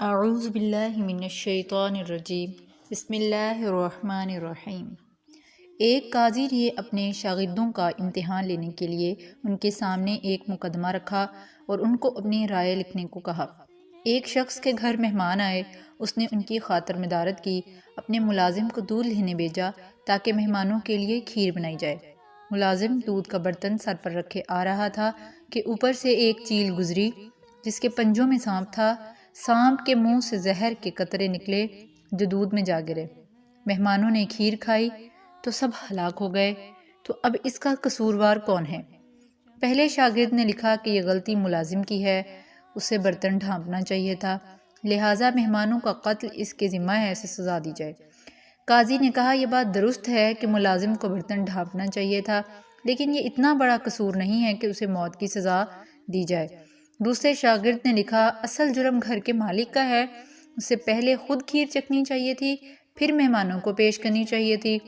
اعوذ باللہ من الشیطان الرجیم بسم اللہ الرحمن الرحیم۔ ایک قاضی نے اپنے شاگردوں کا امتحان لینے کے لیے ان کے سامنے ایک مقدمہ رکھا اور ان کو اپنی رائے لکھنے کو کہا۔ ایک شخص کے گھر مہمان آئے، اس نے ان کی خاطر مدارت کی، اپنے ملازم کو دودھ لینے بھیجا تاکہ مہمانوں کے لیے کھیر بنائی جائے۔ ملازم دودھ کا برتن سر پر رکھے آ رہا تھا کہ اوپر سے ایک چیل گزری جس کے پنجوں میں سانپ تھا۔ سانپ کے منہ سے زہر کے قطرے نکلے جو دودھ میں جا گرے۔ مہمانوں نے کھیر کھائی تو سب ہلاک ہو گئے۔ تو اب اس کا قصوروار کون ہے؟ پہلے شاگرد نے لکھا کہ یہ غلطی ملازم کی ہے، اسے برتن ڈھانپنا چاہیے تھا، لہٰذا مہمانوں کا قتل اس کے ذمہ ہے، اسے سزا دی جائے۔ قاضی نے کہا یہ بات درست ہے کہ ملازم کو برتن ڈھانپنا چاہیے تھا، لیکن یہ اتنا بڑا قصور نہیں ہے کہ اسے موت کی سزا دی جائے۔ دوسرے شاگرد نے لکھا اصل جرم گھر کے مالک کا ہے، اسے پہلے خود کھیر چکھنی چاہیے تھی، پھر مہمانوں کو پیش کرنی چاہیے تھی۔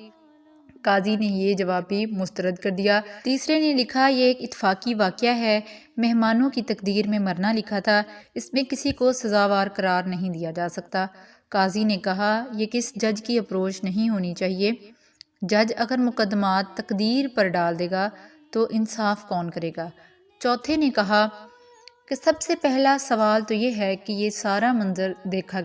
قاضی نے یہ جواب بھی مسترد کر دیا۔ تیسرے نے لکھا یہ ایک اتفاقی واقعہ ہے، مہمانوں کی تقدیر میں مرنا لکھا تھا، اس میں کسی کو سزاوار قرار نہیں دیا جا سکتا۔ قاضی نے کہا یہ کس جج کی اپروچ نہیں ہونی چاہیے، جج اگر مقدمات تقدیر پر ڈال دے گا تو انصاف کون کرے گا۔ چوتھے نے کہا کہ سب سے پہلا سوال تو یہ ہے کہ یہ سارا منظر دیکھا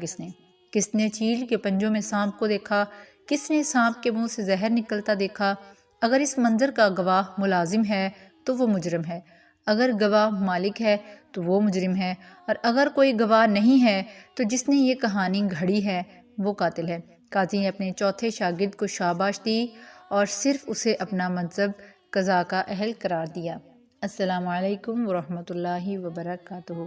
کس نے چیل کے پنجوں میں سانپ کو دیکھا، کس نے سانپ کے منہ سے زہر نکلتا دیکھا۔ اگر اس منظر کا گواہ ملازم ہے تو وہ مجرم ہے، اگر گواہ مالک ہے تو وہ مجرم ہے، اور اگر کوئی گواہ نہیں ہے تو جس نے یہ کہانی گھڑی ہے وہ قاتل ہے۔ قاضی نے اپنے چوتھے شاگرد کو شاباش دی اور صرف اسے اپنا مذہب قضاء کا اہل قرار دیا۔ السلام علیکم ورحمۃ اللہ وبرکاتہ۔